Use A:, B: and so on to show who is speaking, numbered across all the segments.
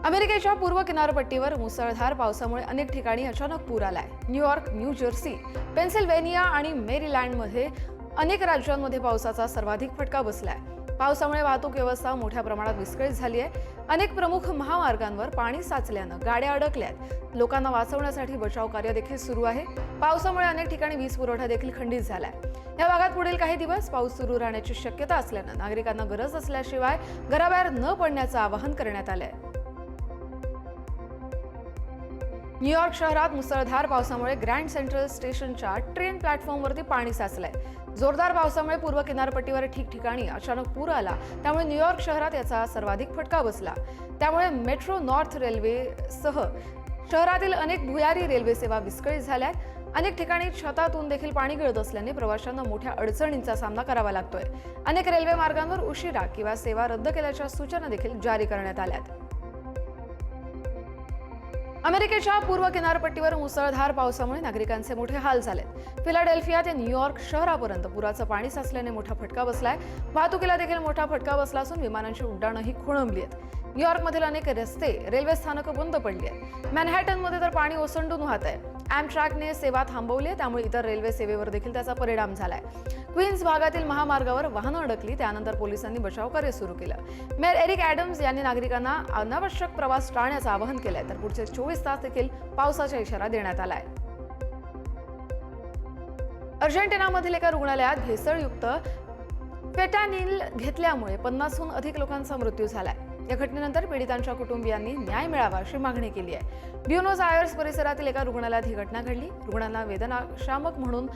A: अमेरिकेच्या पूर्व किनारपट्टीवर मुसळधार पावसामुळे अनेक ठिकाणी अचानक पूर आलाय। न्यूयॉर्क, न्यू जर्सी, पेन्सिल्व्हेनिया आणि मेरीलँडमध्ये अनेक राज्यांमध्ये पावसाचा सर्वाधिक फटका बसलाय। पावसामुळे वाहतूक व्यवस्था मोठ्या प्रमाणात विस्कळीत झाली आहे। अनेक प्रमुख महामार्गांवर पाणी साचल्यानं गाड्या अडकल्यात। लोकांना वाचवण्यासाठी बचाव कार्य देखील सुरू आहे। पावसामुळे अनेक ठिकाणी वीज पुरवठा देखील खंडित झालाय। या भागात पुढील काही दिवस पाऊस सुरू राहण्याची शक्यता असल्यानं नागरिकांना गरज असल्याशिवाय घराबाहेर न पडण्याचं आवाहन करण्यात आलंय। न्यूयॉर्क शहरात मुसळधार पावसामुळे ग्रँड सेंट्रल स्टेशनच्या ट्रेन प्लॅटफॉर्मवरती पाणी साचलंय। जोरदार पावसामुळे पूर्व किनारपट्टीवर ठिकठिकाणी अचानक पूर आला, त्यामुळे न्यूयॉर्क शहरात याचा सर्वाधिक फटका बसला। त्यामुळे मेट्रो नॉर्थ रेल्वेसह शहरातील अनेक भुयारी रेल्वे सेवा विस्कळीत झाल्या। अनेक ठिकाणी छतातून देखील पाणी गळत असल्याने प्रवाशांना मोठ्या अडचणींचा सामना करावा लागतोय। अनेक रेल्वे मार्गांवर उशिरा किंवा सेवा रद्द केल्याच्या सूचना देखील जारी करण्यात आल्यात। अमेरिकेच्या पूर्व किनारपट्टीवर मुसळधार पावसामुळे नागरिकांचे मोठे हाल झालेत। फिलाडेल्फिया ते न्यूयॉर्क शहरापर्यंत पुराचं पाणी साचल्याने मोठा फटका बसलाय। वाहतुकीला देखील मोठा फटका बसला असून विमानांची उड्डाणंही खोळंबली आहेत। न्यूयॉर्कमधील अनेक रस्ते, रेल्वे स्थानकं बंद पडली आहेत। मॅनहॅटनमध्ये तर पाणी ओसंडून वाहत आहे। ॲमट्रॅकने सेवा थांबवली आहे, त्यामुळे इतर रेल्वे सेवेवर देखील त्याचा परिणाम झालाय। क्वीन्स भागातील महामार्गावर वाहनं अडकली, त्यानंतर पोलिसांनी बचावकार्य सुरू केलं। मेयर एरिक ॲडम्स यांनी नागरिकांना अनावश्यक प्रवास टाळण्याचं आवाहन केलंय, तर पुढचे 24 तास देखील पावसाचा इशारा देण्यात आलाय। अर्जेंटिनामधील एका रुग्णालयात भेसळयुक्त फेंटानिल घेतल्यामुळे 50हून अधिक लोकांचा मृत्यू झालाय। या घटनेनंतर पीडितांच्या कुटुंबियांनी न्याय मिळावा अशी मागणी केली आहे। ब्युनोस आयर्स परिसरातील एका रुग्णालयात ही घटना घडली। रुग्णांना वेदनाशामक म्हणून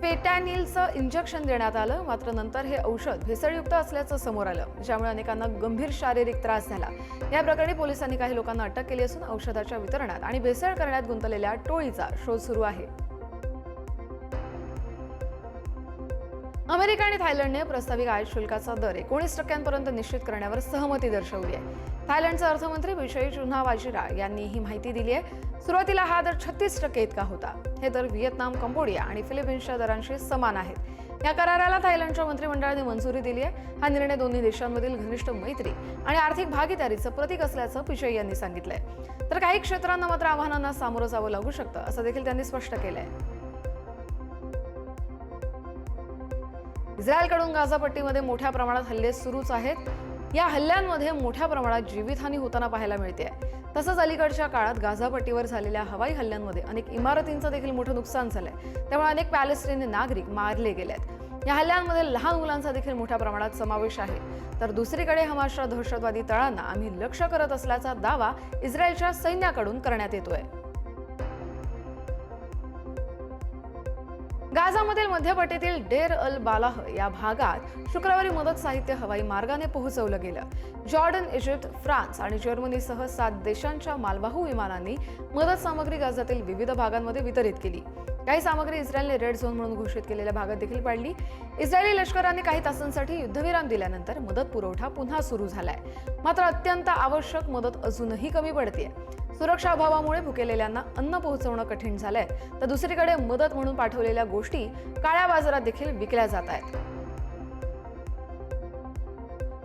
A: फेंटानिलचं इंजेक्शन देण्यात आलं, मात्र नंतर हे औषध भेसळयुक्त असल्याचं समोर आलं, ज्यामुळे अनेकांना गंभीर शारीरिक त्रास झाला। या प्रकरणी पोलिसांनी काही लोकांना अटक केली असून औषधाच्या वितरणात आणि भेसळ करण्यात गुंतलेल्या टोळीचा शोध सुरू आहे। अमेरिका आणि थायलंडने प्रस्तावित आयात शुल्काचा दर 19% निश्चित करण्यावर सहमती दर्शवली आहे। थायलंडचे अर्थमंत्री विजय चुनावाजिरा यांनी ही माहिती दिली आहे। सुरुवातीला हा दर 36% इतका होता। हे दर व्हिएतनाम, कंबोडिया आणि फिलिपिन्सच्या दरांशी समान आहेत। या कराराला थायलंडच्या मंत्रिमंडळाने मंजुरी दिली आहे। हा निर्णय दोन्ही देशांमधील घनिष्ठ मैत्री आणि आर्थिक भागीदारीचं प्रतीक असल्याचं पिचई यांनी सांगितलंय। तर काही क्षेत्रांना मात्र आव्हानांना सामोरं जावं लागू शकतं, असं देखील त्यांनी स्पष्ट केलंय। इस्रायलकडून गाझापट्टीमध्ये मोठ्या प्रमाणात हल्ले सुरूच आहेत। या हल्ल्यांमध्ये मोठ्या प्रमाणात जीवितहानी होताना पाहायला मिळते। तसंच अलीकडच्या काळात गाझापट्टीवर झालेल्या हवाई हल्ल्यांमध्ये अनेक इमारतींचं देखील मोठं नुकसान झालंय, त्यामुळे अनेक पॅलेस्टिनी नागरिक मारले गेलेत। या हल्ल्यांमध्ये लहान मुलांचा देखील मोठ्या प्रमाणात समावेश आहे। तर दुसरीकडे हमासच्या दहशतवादी तळांना आम्ही लक्ष्य करत असल्याचा दावा इस्रायलच्या सैन्याकडून करण्यात येतोय। गाझामधील मध्यपट्टीतील डेर अल बालाह या भागात शुक्रवारी मदत साहित्य हवाई मार्गाने पोहोचवलं गेलं। जॉर्डन, इजिप्त, फ्रान्स आणि जर्मनीसह 7 देशांच्या मालवाहू विमानांनी मदत सामग्री गाझातील विविध भागांमध्ये वितरित केली। काही सामग्री इस्रायलने रेड झोन म्हणून घोषित केलेल्या भागात देखील पाडली। इस्रायली लष्कराने काही तासांसाठी युद्धविराम दिल्यानंतर मदत पुरवठा पुन्हा सुरू झालाय, मात्र अत्यंत आवश्यक मदत अजूनही कमी पडतेय। सुरक्षा अभावामुळे भुकेलेल्यांना अन्न पोहोचवणं कठीण झालंय, तर दुसरीकडे मदत म्हणून पाठवलेल्या गोष्टी काळ्या बाजारात देखील विकल्या जात आहेत।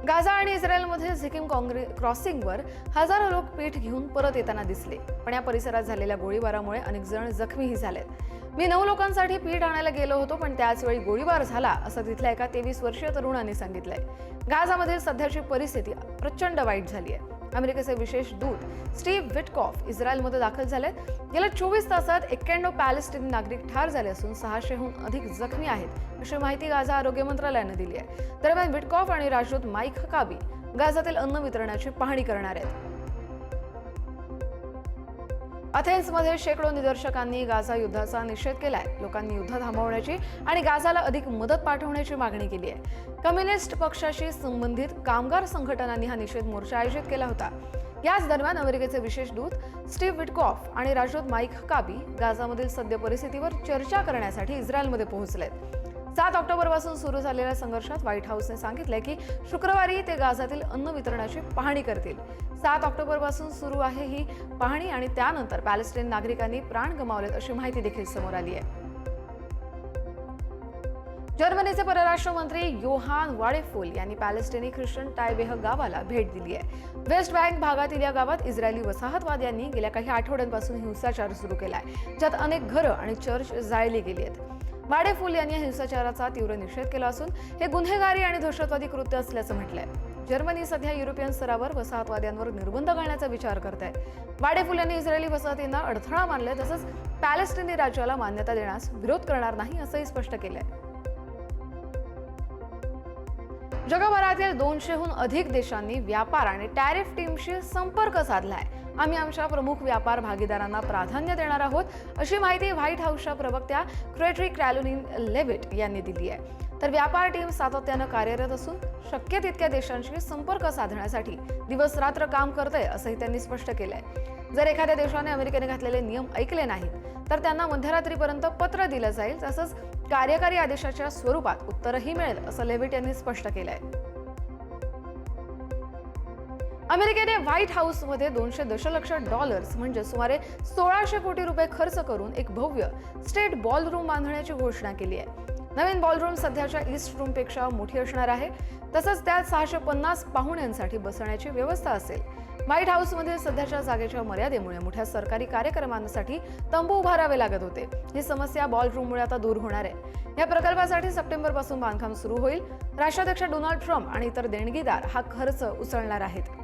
A: गाझा आणि इस्रायलमध्ये झिकीम क्रॉसिंगवर हजारो लोक पीठ घेऊन परत येताना दिसले, पण या परिसरात झालेल्या गोळीबारामुळे अनेक जण जखमीही झालेत। मी 9 लोकांसाठी पीठ आणायला गेलो होतो, पण त्याच वेळी गोळीबार झाला, असं तिथल्या एका 23 वर्षीय तरुणाने सांगितलंय। गाझामधील सध्याची परिस्थिती प्रचंड वाईट झाली आहे। अमेरिकेचे विशेष दूत स्टीव्ह विटकॉफ इस्रायलमध्ये दाखल झाले। गेल्या 24 तासात 91 पॅलेस्टिनी नागरिक ठार झाले असून 600हून अधिक जखमी आहेत, अशी माहिती गाझा आरोग्य मंत्रालयाने दिली आहे। दरम्यान विटकॉफ आणि राजदूत माईक हकाबी गाझातील अन्न वितरणाची पाहणी करणार आहेत। अथेन्समध्ये शेकडो निदर्शकांनी गाझा युद्धाचा निषेध केलाय। लोकांनी युद्ध थांबवण्याची आणि गाझाला अधिक मदत पाठवण्याची मागणी केली आहे। कम्युनिस्ट पक्षाशी संबंधित कामगार संघटनांनी हा निषेध मोर्चा आयोजित केला होता। याच दरम्यान अमेरिकेचे विशेष दूत स्टीव्ह विटकॉफ आणि राजदूत माईक हकाबी गाझामधील सद्य परिस्थितीवर चर्चा करण्यासाठी इस्रायलमध्ये पोहोचलेत। 7 ऑक्टोबरपासून सुरू झालेल्या संघर्षात व्हाईट हाऊसने सांगितले की शुक्रवारी ते गाझातील अन्न वितरणाची पाहणी करतील। 7 ऑक्टोबरपासून सुरू आहे ही पाहणी आणि त्यानंतर पॅलेस्टाईन नागरिकांनी प्राण गमावलेत अशी माहिती देखील समोर आली आहे। जर्मनीचे परराष्ट्र मंत्री योहान वाडेफुल यांनी पॅलेस्टिनी ख्रिश्चन टायबेह गावाला भेट दिली आहे. वेस्ट बँक भागातील या गावात इस्रायली वसाहतवाद्यांनी गेल्या काही आठवड्यांपासून हिंसाचार सुरू केलाय, ज्यात अनेक घरं आणि चर्च जाळली गेली आहेत. वाडेफुल यांनी हिंसाचाराचा तीव्र निषेध केला असून हे गुन्हेगारी आणि दहशतवादी कृत्य असल्याचं म्हटलंय. जर्मनी सध्या युरोपियन स्तरावर वसाहतवाद्यांवर निर्बंध घालण्याचा विचार करत आहे. वाडेफुल यांनी इस्रायली वसाहतींना अडथळा मानले, तसंच पॅलेस्टिनी राज्याला मान्यता देण्यास विरोध करणार नाही असंही स्पष्ट केलंय. जगभरातील 200हून अधिक देशांनी व्यापार आणि टॅरिफ टीमशी संपर्क साधलाय. आम्ही आमच्या प्रमुख व्यापार भागीदारांना प्राधान्य देणार आहोत, अशी माहिती व्हाईट हाऊसच्या प्रवक्त्या फ्रेडरिक क्रॅलोनिन लेविट यांनी दिली आहे. तर व्यापार टीम सातत्यानं कार्यरत असून शक्य तितक्या देशांशी संपर्क साधण्यासाठी दिवस रात्र काम करते, असंही त्यांनी स्पष्ट केलंय. जर एखाद्या देशाने अमेरिकेने घातलेले नियम ऐकले नाहीत तर त्यांना मध्यरात्रीपर्यंत पत्र दिलं जाईल, तसंच कार्यकारी आदेशाच्या स्वरूपात उत्तरही मिळेल, असं लेविट यांनी स्पष्ट केलंय. अमेरिकेने व्हाईट हाऊसमध्ये $200 म्हणजे सुमारे 1600 कोटी रुपये खर्च करून एक भव्य स्टेट बॉलरूम बांधण्याची घोषणा केली आहे. नवीन बॉलरूम सध्याच्या ईस्ट रूमपेक्षा मोठी असणार आहे, तसंच त्यात 650 पाहुण्यांसाठी बसण्याची व्यवस्था असेल. व्हाईट हाऊसमध्ये सध्याच्या जागेच्या मर्यादेमुळे मोठ्या सरकारी कार्यक्रमांसाठी तंबू उभारावे लागत होते. ही समस्या बॉलरूममुळे आता दूर होणार आहे. या प्रकल्पासाठी सप्टेंबरपासून बांधकाम सुरू होईल. राष्ट्राध्यक्ष डोनाल्ड ट्रम्प आणि इतर देणगीदार हा खर्च उचलणार आहेत.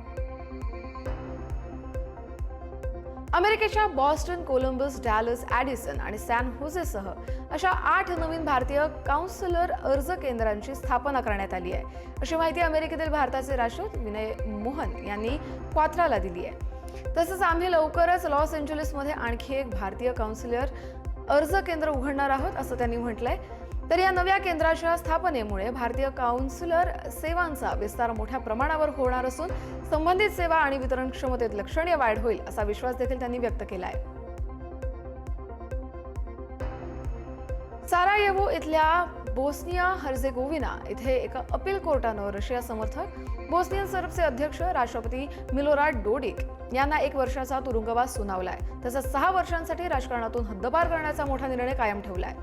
A: अमेरिकेच्या बॉस्टन, कोलंबस, डॅलस, ॲडिसन आणि सॅन होजेसह अशा 8 नवीन भारतीय काउन्सिलर अर्ज केंद्रांची स्थापना करण्यात आली आहे, अशी माहिती अमेरिकेतील भारताचे राजदूत विनय मोहन यांनी क्वात्राला दिली आहे. तसंच आम्ही लवकरच लॉस एंजेलिसमध्ये आणखी एक भारतीय काउन्सिलर अर्ज केंद्र उघडणार आहोत, असं त्यांनी म्हटलंय. तर या नव्या केंद्राच्या स्थापनेमुळे भारतीय काउन्सिलर सेवांचा विस्तार मोठ्या प्रमाणावर होणार असून संबंधित सेवा आणि वितरण क्षमतेत लक्षणीय वाढ होईल, असा विश्वास देखील त्यांनी व्यक्त केला आहे. सारायेव्हो इथल्या बोस्निया हर्जेगोविना इथे एका अपील कोर्टानं रशिया समर्थक बोस्नियन सर्बचे अध्यक्ष राष्ट्रपती मिलोराड डोडिक यांना 1 वर्षाचा तुरुंगवास सुनावलाय. तसंच 6 वर्षांसाठी राजकारणातून हद्दपार करण्याचा मोठा निर्णय कायम ठेवलाय.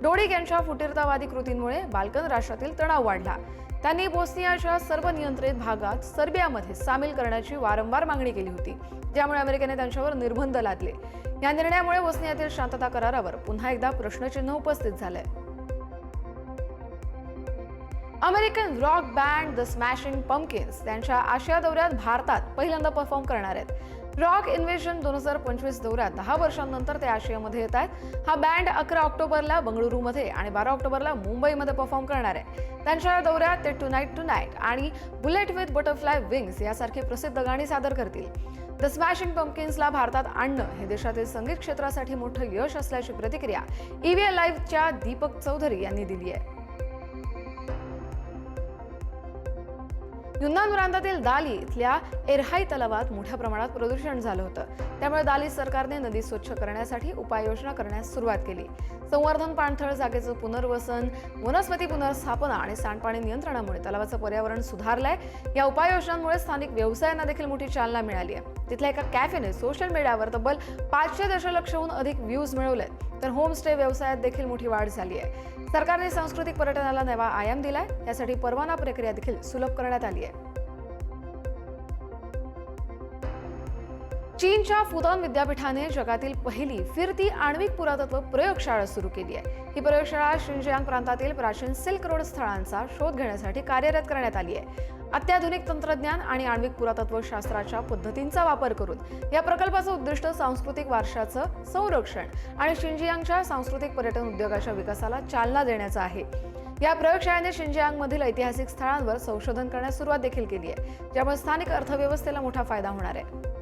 A: डोडिक यांच्या फुटीरतावादी कृतींमुळे बाल्कन राष्ट्रातील तणाव वाढला. त्यांनी बोस्नियाच्या सर्व नियंत्रित भागात सर्बियामध्ये सामील करण्याची वारंवार मागणी केली होती, त्यामुळे अमेरिकेने त्यांच्यावर निर्बंध लादले. या निर्णयामुळे बोस्नियातील शांतता करारावर पुन्हा एकदा प्रश्नचिन्ह उपस्थित झालंय. American rock band the Smashing Pumpkins त्यांच्या आशिया दौऱ्यात भारतात पहिल्यांदा परफॉर्म करणार आहेत. रॉक इन्व्हेजन 2025 दौऱ्यात 10 वर्षांनंतर ते आशियामध्ये येत आहेत. हा बँड 11 ऑक्टोबरला बंगळुरूमध्ये आणि 12 ऑक्टोबरला मुंबईमध्ये परफॉर्म करणार आहे. त्यांच्या दौऱ्यात ते टुनाईट आणि बुलेट विथ बटरफ्लाय विंग्स यासारखी प्रसिद्ध गाणी सादर करतील. द स्मॅशिंग पंपकिन्सला भारतात आणणं हे देशातील संगीत क्षेत्रासाठी मोठं यश असल्याची प्रतिक्रिया EVL लाईव्हच्या दीपक चौधरी यांनी दिली आहे. युन्नान प्रांतातील दाली इथल्या एरहाई तलावात मोठ्या प्रमाणात प्रदूषण झालं होतं. त्यामुळे दाली सरकारने नदी स्वच्छ करण्यासाठी उपाययोजना करण्यास सुरुवात केली. संवर्धन, पाणथळ जागेचं पुनर्वसन, वनस्पती पुनर्स्थापना आणि सांडपाणी नियंत्रणामुळे तलावाचं पर्यावरण सुधारलंय. या उपाययोजनांमुळे स्थानिक व्यवसायांना देखील मोठी चालना मिळाली आहे. तिथल्या एका कॅफेने सोशल मीडियावर तब्बल 500 दशलक्षहून अधिक व्ह्यूज मिळवले. तर होमस्टे व्यवसायात देखील मोठी वाढ झाली आहे. सरकारने सांस्कृतिक पर्यटनाला नवा आयाम दिलाय. यासाठी परवाना प्रक्रिया देखील सुलभ करण्यात आली आहे. चीनच्या फुदान विद्यापीठाने जगातील पहिली फिरती आण्विक पुरातत्व प्रयोगशाळा सुरू केली आहे. ही प्रयोगशाळा शिंजियांग प्रांतातील प्राचीन सिल्क रोड स्थळांचा शोध घेण्यासाठी कार्यरत करण्यात आली आहे. अत्याधुनिक तंत्रज्ञान आणि आण्विक पुरातत्व शास्त्राच्या पद्धतींचा वापर करून या प्रकल्पाचं उद्दिष्ट सांस्कृतिक वारशाचं संरक्षण आणि शिंजियांगच्या सांस्कृतिक पर्यटन उद्योगाच्या विकासाला चालना देण्याचं आहे. या प्रयोगशाळेने शिंजियांगमधील ऐतिहासिक स्थळांवर संशोधन करण्यास सुरुवात देखील केली आहे, ज्यामुळे स्थानिक अर्थव्यवस्थेला मोठा फायदा होणार आहे.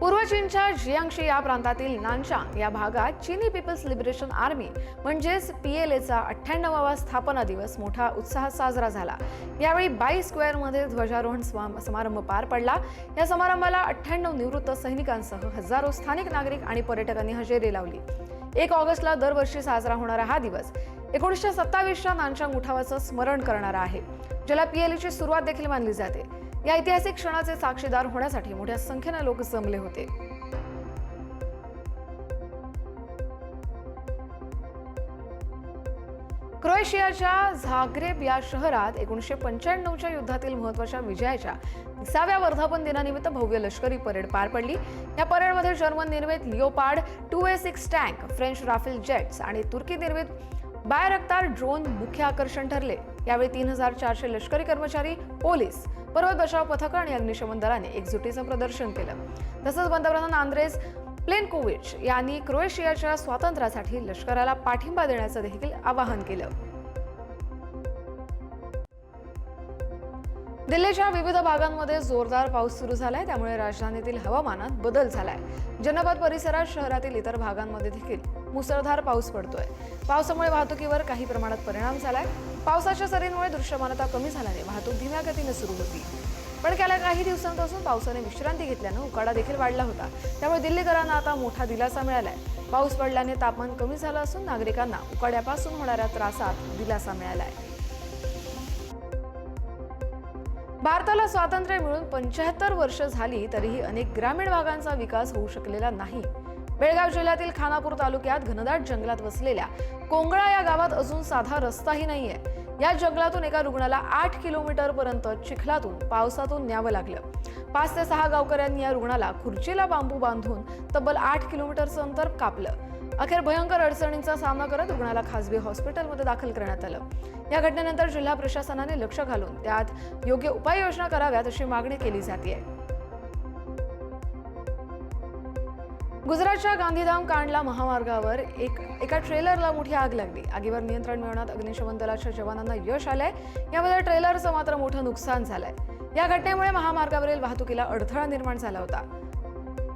A: पूर्व चीनच्या जियांगशी या प्रांतातील नानचांग या भागात चीनी पीपल्स लिबरेशन आर्मी म्हणजेच PLAचा 98वा स्थापना दिवस मोठा उत्साहात साजरा झाला. यावेळी 22 स्क्वेअरमध्ये ध्वजारोहण समारंभ पार पडला. या समारंभाला 98 निवृत्त सैनिकांसह हजारो स्थानिक नागरिक आणि पर्यटकांनी हजेरी लावली. 1 ऑगस्टला दरवर्षी साजरा होणारा हा दिवस 1927च्या नानचांग उठावाचं स्मरण करणारा आहे, ज्याला PLAची सुरुवात देखील मानली जाते. या ऐतिहासिक क्षणाचे साक्षीदार होण्यासाठी मोठ्या संख्येने लोक जमले होते. क्रोएशियाच्या झाग्रेब या शहरात 1995च्या युद्धातील महत्त्वाच्या विजयाच्या 30व्या वर्धापन दिनानिमित्त भव्य लष्करी परेड पार पडली. या परेडमध्ये जर्मन निर्मित लिओपार्ड 2A6 टँक, फ्रेंच राफेल जेट्स आणि तुर्की निर्मित बायरक्तार ड्रोन मुख्य आकर्षण ठरले. यावेळी 3400 लष्करी कर्मचारी, पोलीस, पर्वत बचाव पथक आणि अग्निशमन दलाने एकजुटीचं प्रदर्शन केलं. तसंच पंतप्रधान आंद्रेस प्लेनकोविच यांनी क्रोएशियाच्या स्वातंत्र्यासाठी लष्कराला पाठिंबा देण्याचं देखील आवाहन केलं. दिल्लीच्या विविध भागांमध्ये जोरदार पाऊस सुरू झालाय, त्यामुळे राजधानीतील हवामानात बदल झालाय. जनपद परिसरात शहरातील इतर भागांमध्ये देखील मुसळधार पाऊस पडतोय. पावसामुळे वाहतुकीवर काही प्रमाणात परिणाम झालाय. पावसाच्या सरींमुळे दृश्यमानता कमी झाल्याने वाहतूक धीम्या गतीने सुरू होती. पण गेल्या काही दिवसांपासून पावसाने विश्रांती घेतल्यानं उकाडा देखील वाढला होता. त्यामुळे दिल्लीकरांना आता मोठा दिलासा मिळालाय. पाऊस पडल्याने तापमान कमी झालं असून नागरिकांना उकाड्यापासून होणाऱ्या त्रासात दिलासा मिळालाय. भारताला स्वातंत्र्य मिळून 75 वर्ष झाली तरीही अनेक ग्रामीण भागांचा विकास होऊ शकलेला नाही. बेळगाव जिल्ह्यातील खानापूर तालुक्यात घनदाट जंगलात वसलेल्या कोंगळा या गावात अजून साधा रस्ताही नाहीये. या जंगलातून एका रुग्णाला 8 किलोमीटर पर्यंत चिखलातून पावसातून न्यावं लागलं. 5 ते 6 गावकऱ्यांनी या रुग्णाला खुर्चीला बांबू बांधून तब्बल 8 किलोमीटरचं अंतर कापलं. अखेर भयंकर अडचणींचा सामना करत रुग्णाला खासगी हॉस्पिटलमध्ये दाखल करण्यात आलं. या घटनेनंतर जिल्हा प्रशासनाने लक्ष घालून त्यात योग्य उपाययोजना कराव्यात अशी मागणी केली जाते. गुजरातच्या गांधीधाम कांडला महामार्गावर एका ट्रेलरला मोठी आग लागली. आगीवर नियंत्रण मिळवण्यात अग्निशमन दलाच्या जवानांना यश आलंय. यामध्ये ट्रेलरचं मात्र मोठं नुकसान झालंय. या घटनेमुळे महामार्गावरील वाहतुकीला अडथळा निर्माण झाला होता.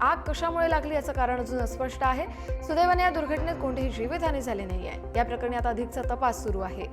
A: आग कशामुळे लागली याचं कारण अजून अस्पष्ट आहे. सुदैवाने या दुर्घटनेत कोणतीही जीवितहानी झाली नाहीये. या प्रकरणी आता अधिकचा तपास सुरू आहे.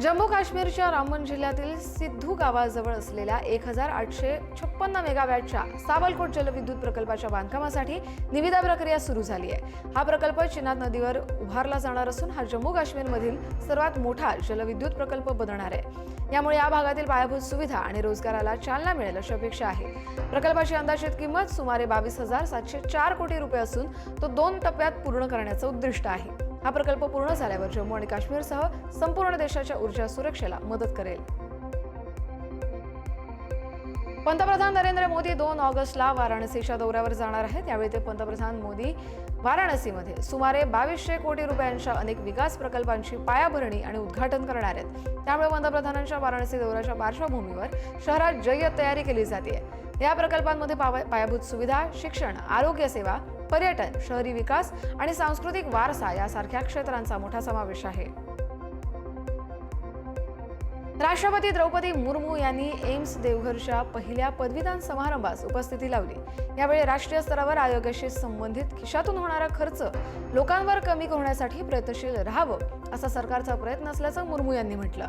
A: जम्मू काश्मीरच्या रामबन जिल्ह्यातील सिद्धू गावाजवळ असलेल्या 1856 मेगावॅटच्या सावलकोट जलविद्युत प्रकल्पाच्या बांधकामासाठी निविदा प्रक्रिया सुरू झाली आहे. हा प्रकल्प चिनाब नदीवर उभारला जाणार असून हा जम्मू काश्मीरमधील सर्वात मोठा जलविद्युत प्रकल्प बनणार आहे. यामुळे या भागातील पायाभूत सुविधा आणि रोजगाराला चालना मिळेल अशी अपेक्षा आहे. प्रकल्पाची अंदाजित किंमत सुमारे 22,704 कोटी रुपये असून तो 2 टप्प्यात पूर्ण करण्याचं उद्दिष्ट आहे. हा प्रकल्प पूर्ण झाल्यावर जम्मू आणि काश्मीरसह संपूर्ण देशाच्या ऊर्जा सुरक्षेला मदत करेल. पंतप्रधान नरेंद्र मोदी 2 ऑगस्टला वाराणसीच्या दौऱ्यावर जाणार आहेत. यावेळी ते पंतप्रधान मोदी वाराणसीमध्ये सुमारे 2200 कोटी रुपयांच्या अनेक विकास प्रकल्पांची पायाभरणी आणि उद्घाटन करणार आहेत. त्यामुळे पंतप्रधानांच्या वाराणसी दौऱ्याच्या पार्श्वभूमीवर शहरात जय्यत तयारी केली जाते. या प्रकल्पांमध्ये पायाभूत सुविधा, शिक्षण, आरोग्य सेवा, पर्यटन, शहरी विकास आणि सांस्कृतिक वारसा यासारख्या क्षेत्रांचा मोठा समावेश आहे. राष्ट्रपती द्रौपदी मुर्मू यांनी एम्स देवघरच्या पहिल्या पदवीदान समारंभास उपस्थिती लावली. यावेळी राष्ट्रीय स्तरावर आयोगाशी संबंधित खिशातून होणारा खर्च लोकांवर कमी करण्यासाठी प्रयत्नशील राहावं असा सरकारचा प्रयत्न असल्याचं मुर्मू यांनी म्हटलं.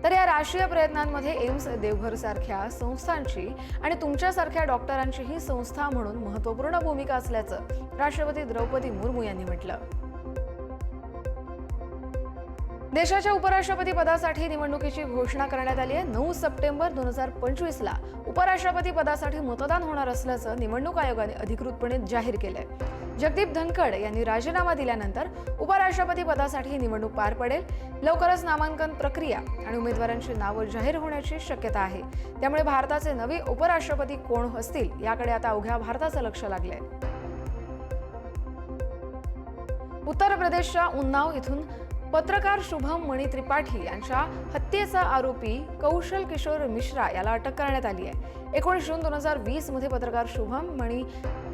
A: तर या राष्ट्रीय प्रयत्नांमध्ये एम्स देवघर सारख्या संस्थांची आणि तुमच्यासारख्या डॉक्टरांचीही संस्था म्हणून महत्त्वपूर्ण भूमिका असल्याचं राष्ट्रपती द्रौपदी मुर्मू यांनी म्हटलं. देशाच्या उपराष्ट्रपती पदासाठी निवडणुकीची घोषणा करण्यात आली आहे. 9 सप्टेंबर 2025ला उपराष्ट्रपती पदासाठी मतदान होणार असल्याचं निवडणूक आयोगाने अधिकृतपणे जाहीर केलंय. जगदीप धनखड यांनी राजीनामा दिल्यानंतर उपराष्ट्रपती पदासाठी ही निवडणूक पार पडेल. लवकरच नामांकन प्रक्रिया आणि उमेदवारांची नावं जाहीर होण्याची शक्यता आहे. त्यामुळे भारताचे नवे उपराष्ट्रपती कोण असतील याकडे आता अवघ्या भारताचं लक्ष लागलंय. उत्तर प्रदेशच्या उन्नाव इथून पत्रकार शुभम मणी त्रिपाठी यांच्या हत्येचा आरोपी कौशल किशोर मिश्रा याला अटक करण्यात आली आहे. 19 जून 2020 मध्ये पत्रकार शुभम मणी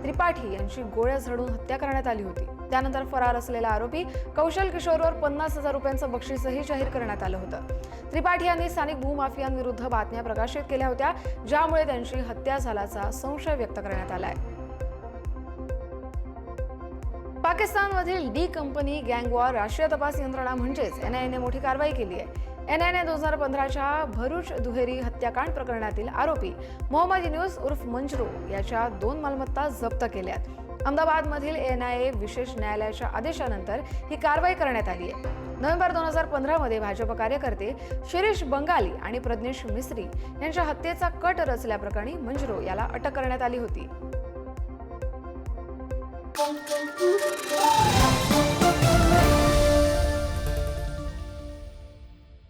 A: त्रिपाठी यांची गोळ्या झाडून हत्या करण्यात आली होती. त्यानंतर फरार असलेला आरोपी कौशल किशोरवर 50,000 रुपयांचं बक्षीसही जाहीर करण्यात आलं होतं. त्रिपाठी यांनी स्थानिक भूमाफियांविरुद्ध बातम्या प्रकाशित केल्या होत्या, ज्यामुळे त्यांची हत्या झाल्याचा संशय व्यक्त करण्यात आलाय. पाकिस्तानमधील डी कंपनी गँग वॉर राष्ट्रीय तपास यंत्रणा म्हणजेच एनआयएने मोठी कारवाई केली आहे. एनआयएने 2015च्या भरूच दुहेरी हत्याकांड प्रकरणातील आरोपी मोहम्मद युनूस उर्फ मंजरू याच्या 2 मालमत्ता जप्त केल्यात. अहमदाबादमधील एनआयए विशेष न्यायालयाच्या आदेशानंतर ही कारवाई करण्यात आली आहे. नोव्हेंबर 2015 मध्ये भाजप कार्यकर्ते शिरीष बंगाली आणि प्रज्ञेश मिस्त्री यांच्या हत्येचा कट रचल्याप्रकरणी मंजरू याला अटक करण्यात आली होती.